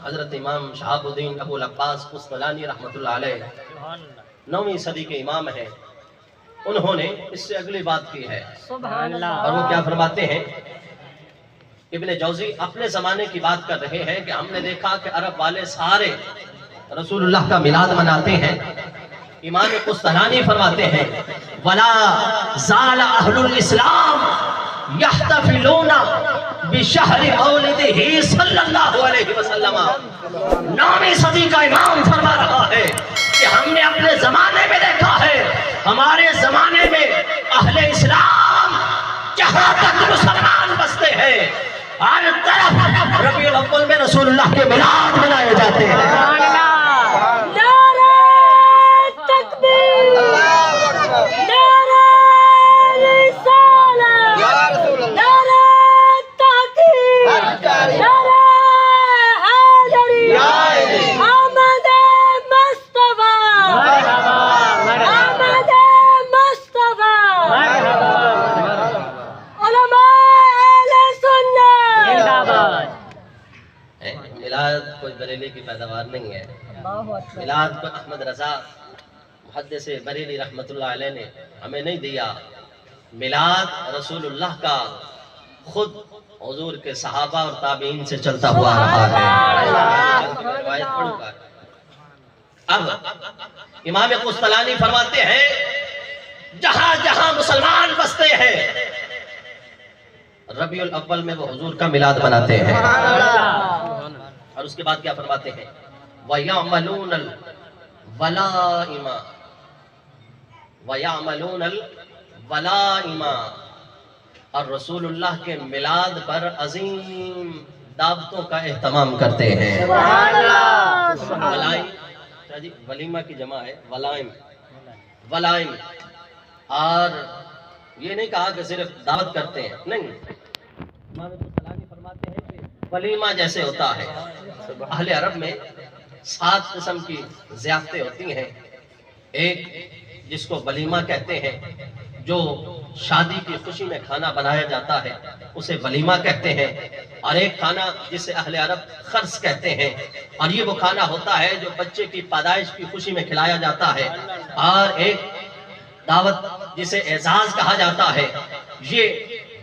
حضرت امام شہاب الدین ابو العباس قسطلانی رحمۃ اللہ علیہ 9ویں صدی کے امام ہیں. انہوں نے اس سے اگلی بات کی ہے اور وہ کیا فرماتے ہیں؟ ابن جوزی اپنے زمانے کی بات کر رہے ہیں کہ ہم نے دیکھا کہ عرب والے سارے رسول اللہ کا میلاد مناتے ہیں. امام قسطلانی فرماتے ہیں وَلَا زَالَ أَهْلُ الْإِسْلَامِ يَحْتَفِلُونَ بِشَهْرِ مَوْلِدِهِ صلی اللہ علیہ وسلم. 9ویں صدی کا امام فرما رہا ہے کہ ہم نے اپنے زمانے میں دیکھا ہے، ہمارے زمانے میں اہل اسلام جہاں تک مسلمان بستے ہیں ہر طرف ربیع الاول میں رسول اللہ کے میلاد منائے جاتے ہیں. میلاد کوئی بریلی کی پیداوار نہیں ہے. میلاد کو احمد رضا محدث بریلی رحمت اللہ علیہ نے ہمیں نہیں دیا. میلاد رسول اللہ کا خود حضور کے صحابہ اور تابعین سے چلتا ہوا رہا ہے. روایت پڑھوں گا. اب امام قسطلانی فرماتے ہیں جہاں جہاں مسلمان بستے ہیں ربیع الاول میں وہ حضور کا میلاد مناتے ہیں. اور اس کے بعد کیا فرماتے ہیں؟ وَيَعْمَلُونَ الْوَلَائِمَ وَيَعْمَلُونَ الْوَلَائِمَ. اور رسول اللہ کے میلاد پر عظیم دعوتوں کا اہتمام کرتے ہیں. ولائم جی ولیمہ کی جمع ہے ولائم. ولائم. اور یہ نہیں کہا کہ صرف دعوت کرتے ہیں، نہیں. امام قسطلانی فرماتے ہیں کہ ولیمہ جیسے ہوتا ہے، اہل عرب میں 7 قسم کی ضیافتیں ہوتی ہیں. ایک جس کو ولیمہ کہتے ہیں، جو شادی کی خوشی میں کھانا بنایا جاتا ہے اسے ولیمہ کہتے ہیں. اور ایک کھانا جسے اہل عرب خرس کہتے ہیں، اور یہ وہ کھانا ہوتا ہے جو بچے کی پیدائش کی خوشی میں کھلایا جاتا ہے. اور ایک دعوت جسے اعزاز کہا جاتا ہے، یہ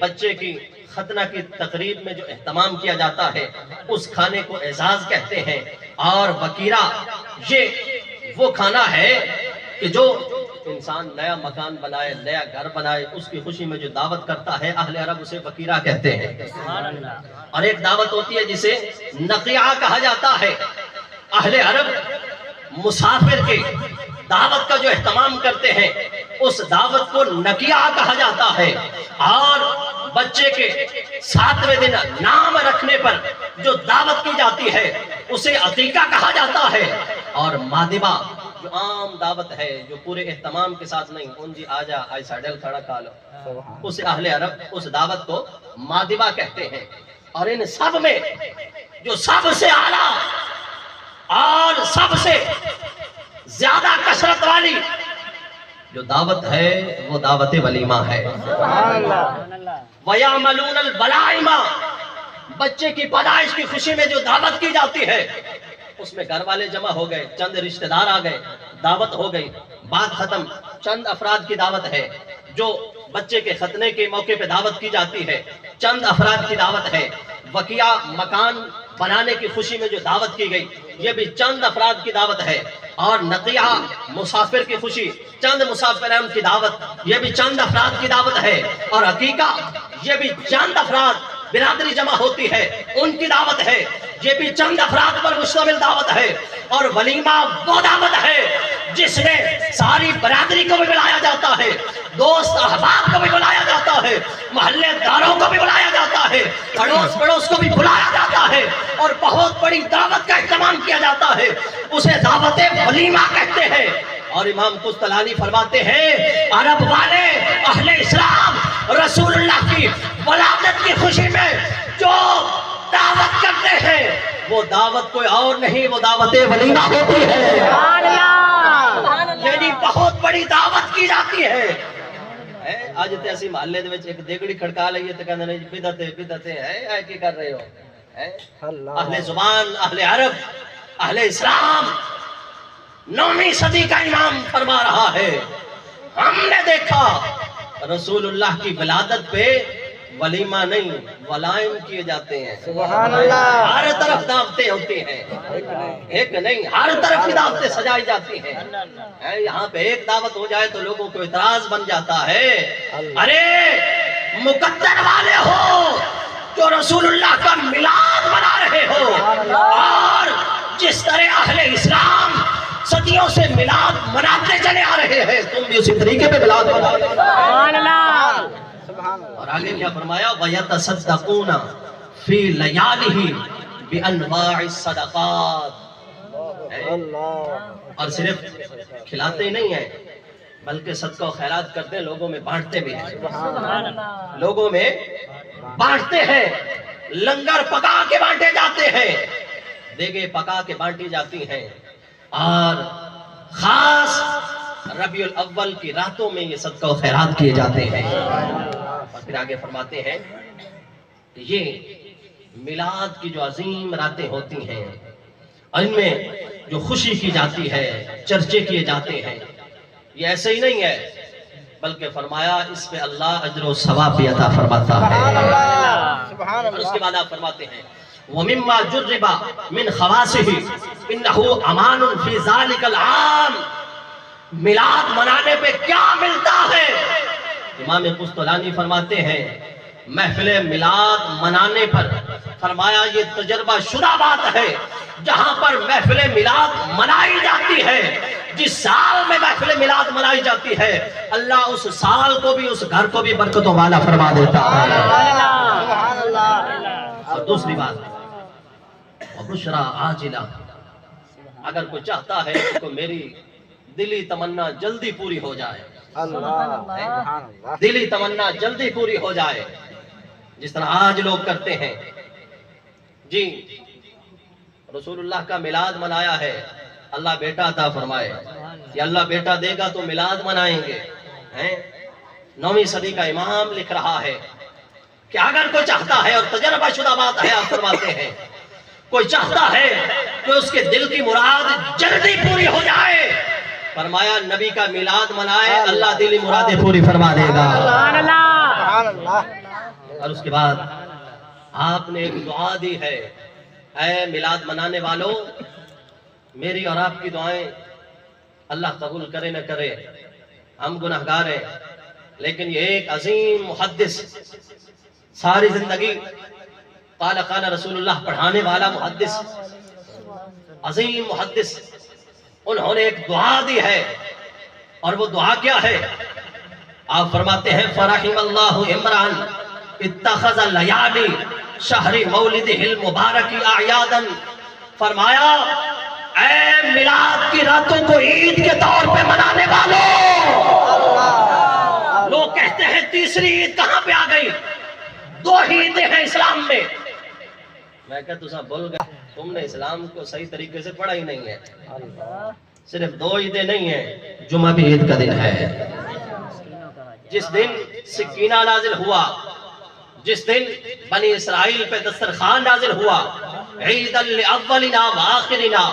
بچے کی ختنہ کی تقریب میں جو اہتمام کیا جاتا ہے اس کھانے کو اعزاز کہتے ہیں. اور وکیرہ یہ وہ کھانا ہے کہ جو انسان نیا مکان بنائے، نیا گھر بنائے، اس کی خوشی میں جو دعوت کرتا ہے اہل عرب اسے وکیرہ کہتے ہیں. اور ایک دعوت ہوتی ہے جسے نقیعہ کہا جاتا ہے. اہل عرب مسافر کے دعوت کا جو اہتمام کرتے ہیں اس دعوت کو نقیعہ کہا جاتا ہے. اور بچے کے 7ویں دن نام رکھنے پر جو دعوت کی جاتی ہے اسے عقیقہ کہا جاتا ہے. اور مادبہ جو عام دعوت ہے جو پورے اہتمام کے ساتھ نہیں، ان جی آجا آئی ساڈل کھڑا کھا لو، اسے اہل عرب اس دعوت کو مادبہ کہتے ہیں. اور ان سب میں جو سب سے اعلیٰ اور سب سے زیادہ کثرت والی جو دعوت ہے وہ دعوت ولیمہ ہے. وَيَعْمَلُونَ الْوَلَائِمَ. بچے کی پیدائش کی خوشی میں جو دعوت کی جاتی ہے اس میں گھر والے جمع ہو گئے، چند رشتہ دار آ گئے، دعوت ہو گئی، بات ختم. چند افراد کی دعوت ہے. جو بچے کے ختنے کے موقع پہ دعوت کی جاتی ہے چند افراد کی دعوت ہے. وقیہ مکان بنانے کی خوشی میں جو دعوت کی گئی یہ بھی چند افراد کی دعوت ہے. اور نقیہ مسافر کی خوشی، چند مسافر ہیں ان کی دعوت، یہ بھی چند افراد کی دعوت ہے. اور عقیقہ یہ بھی چند افراد برادری جمع ہوتی ہے ان کی دعوت ہے، یہ بھی چند افراد پر مشتمل دعوت ہے. اور ولیمہ وہ دعوت ہے جس میں ساری برادری کو بھی بلایا جاتا ہے، دوست احباب کو بھی بلایا جاتا ہے، محلے داروں کو بھی بلایا جاتا ہے، اڑوس پڑوس کو بھی بلایا جاتا ہے، اور بہت بڑی دعوت کا اہتمام کیا جاتا ہے. اسے دعوت ولیمہ کہتے ہیں. اور امام قسطلانی فرماتے ہیں عرب والے اہل اسلام رسول اللہ کی ولادت کی خوشی میں جو دعوت کرتے ہیں وہ دعوت کوئی اور نہیں، وہ دعوت ولیمہ ہوتی ہے. یعنی بہت بڑی دعوت کی جاتی ہے. آج تے اسی محلے دے وچ ایک دیگڑی کھڑکا لئیے تے کہندے نے بدعت ہے، بدعت ہے، اے کی کر رہے ہو؟ اہل زبان، اہل عرب، اہل اسلام 9ویں صدی کا امام فرما رہا ہے، ہم نے دیکھا رسول اللہ کی ولادت پہ ولیمہ نہیں ولائم کیے جاتے ہیں۔ سبحان اللہ۔ ہر طرف دعوتیں ہوتی ہیں، ایک نہیں ہر طرف کی دعوتیں سجائی جاتی ہیں۔ یہاں پہ ایک دعوت ہو جائے تو لوگوں کو اعتراض بن جاتا ہے، ارے مقدر والے ہو جو رسول اللہ کا میلاد منا رہے ہو، اور جس طرح اہل اسلام صدیوں سے میلاد مناتے چلے آ رہے ہیں تم بھی اسی طریقے پہ میلاد منا رہے ہو۔ اور آگے کیا فرمایا، وَيَتَصَدَّقُونَ فِي لَيَالِهِ بِأَنْوَاعِ الصَّدَقَاتِ، اور صرف کھلاتے ہی نہیں ہیں بلکہ صدقہ و خیرات کرتے ہیں، لوگوں میں بانٹتے بھی ہیں، لوگوں میں بانٹتے ہیں، لنگر پکا کے بانٹے جاتے ہیں، دیگیں پکا کے بانٹی جاتی ہیں، اور خاص ربیع الاول کی راتوں میں یہ صدقہ و خیرات کیے جاتے ہیں۔ اور پھر آگے فرماتے ہیں کہ یہ میلاد کی جو عظیم راتیں ہوتی ہیں، ان میں جو خوشی کی جاتی ہے، چرچے کیے جاتے ہیں، یہ ایسے ہی نہیں ہے بلکہ فرمایا اس پہ اللہ اجر و ثواب بھی عطا فرماتا ہے۔ اور اس کے بعد آپ فرماتے ہیں وَمِمَّا جُرِّبَ مِنْ خَوَاسِهِ إِنَّهُ أَمَانٌ فِي ذَلِكَ الْعَامِ، میلاد منانے پہ کیا ملتا ہے؟ امام قسطلانی فرماتے ہیں محفل میلاد منانے پر فرمایا یہ تجربہ شدہ بات ہے، جہاں پر محفل میلاد منائی جاتی ہے، جس سال میں محفل میلاد منائی جاتی ہے، اللہ اس سال کو بھی اس گھر کو بھی برکتوں والا فرما دیتا ہے۔ اور دوسری بات بشرا عاجلہ، اگر کوئی چاہتا ہے کہ میری دلی تمنا جلدی پوری ہو جائے، دلی تمنا جلدی پوری ہو جائے، جس طرح آج لوگ کرتے ہیں، جی رسول اللہ کا میلاد منایا ہے، اللہ بیٹا عطا فرمائے، یا اللہ بیٹا دے گا تو میلاد منائیں گے۔ 9ویں صدی کا امام لکھ رہا ہے کہ اگر کوئی چاہتا ہے، اور تجربہ شدہ بات ہے، آپ فرماتے ہیں کوئی چاہتا ہے کہ اس کے دل کی مراد جلدی پوری ہو جائے، فرمایا نبی کا میلاد منائے، اللہ دلی مرادیں پوری فرما دے گا۔ اور اس کے بعد آپ نے ایک دعا دی ہے، اے میلاد منانے والوں، میری اور آپ کی دعائیں اللہ قبول کرے نہ کرے، ہم گناہگار ہیں، لیکن یہ ایک عظیم محدث، ساری زندگی قال قال رسول اللہ پڑھانے والا محدث، عظیم محدث، انہوں نے ایک دعا دی ہے، اور وہ دعا کیا ہے؟ آپ فرماتے ہیں فرحم اللہ عمران اتخذ لیالی شہر مولدہ المبارک اعیادا، فرمایا اے میلاد کی راتوں کو عید کے طور پہ منانے والوں، لوگ کہتے ہیں تیسری عید کہاں پہ آ گئی، 2 عیدیں ہیں اسلام میں۔ میں کہتا تُسا بول گیا، تم نے اسلام کو صحیح طریقے سے پڑھا ہی نہیں ہے، صرف 2 عیدیں نہیں ہیں، جمعہ بھی عید کا دن ہے، جس دن سکینہ نازل ہوا، جس دن بنی اسرائیل پہ دسترخوان نازل ہوا، عید الاولنا وآخرنا،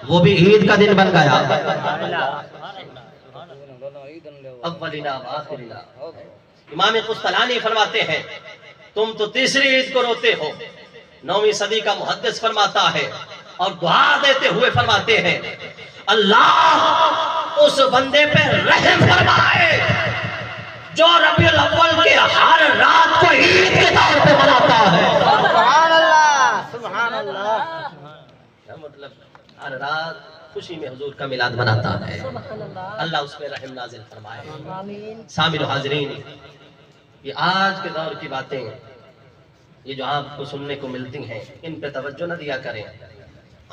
وہ بھی عید کا دن بن گیا، اولنا وآخرنا۔ امام قسطلانی فرماتے ہیں تم تو تیسری عید کو روتے ہو، 9ویں صدی کا محدث فرماتا ہے، اور دعا دیتے ہوئے فرماتے ہیں اللہ اس بندے پہ رحم فرمائے جو ربیع الاول کے ہر رات کو عید کے طور پہ مناتا ہے۔ سبحان اللہ، سبحان اللہ۔ کیا مطلب؟ ہر رات خوشی میں حضور کا میلاد مناتا ہے، اللہ اس پہ رحم نازل فرمائے۔ سامعین و حاضرین، یہ آج کے دور کی باتیں، یہ جو آپ کو سننے کو ملتی ہیں، ان پہ توجہ نہ دیا کریں۔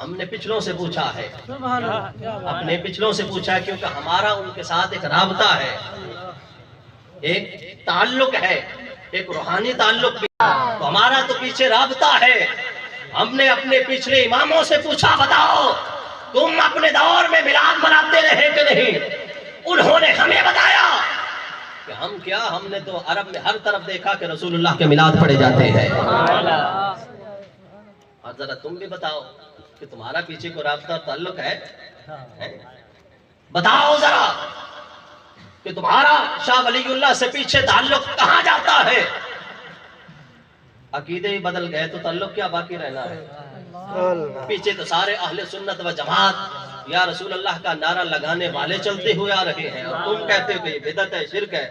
ہم نے پچھلوں سے پوچھا ہے، اپنے پچھلوں سے پوچھا ہے، کیونکہ ہمارا ان کے ساتھ ایک رابطہ ہے، ایک تعلق ہے، ایک روحانی تعلق بھی، تو ہمارا تو پیچھے رابطہ ہے۔ ہم نے اپنے پچھلے اماموں سے پوچھا بتاؤ تم اپنے دور میں میلاد مناتے رہے کہ نہیں؟ انہوں نے ہمیں بتایا کہ ہم کیا، ہم نے تو عرب میں ہر طرف دیکھا کہ رسول اللہ کے میلاد پڑھے جاتے ہیں، اور ذرا تم بھی بتاؤ کہ تمہارا پیچھے کو رابطہ اور تعلق ہے؟ بتاؤ ذرا کہ تمہارا شاہ ولی اللہ سے پیچھے تعلق کہاں جاتا ہے؟ عقیدے ہی بدل گئے تو تعلق کیا باقی رہنا ہے؟ پیچھے تو سارے اہل سنت و جماعت یا رسول اللہ کا نعرہ لگانے والے چلتے ہوئے آ رہے ہیں، اور تم کہتے ہو کہ یہ بدعت ہے، شرک ہے،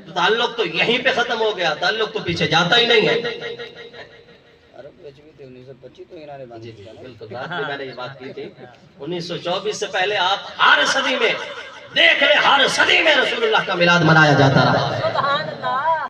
تو تعلق تو یہیں پہ ختم ہو گیا، تعلق تو پیچھے جاتا ہی نہیں ہے۔ جی جی بالکل، رات میں نے یہ بات کی تھی 1924 سے پہلے آپ ہر صدی میں دیکھ لیں، ہر صدی میں رسول اللہ کا میلاد منایا جاتا رہا ہے۔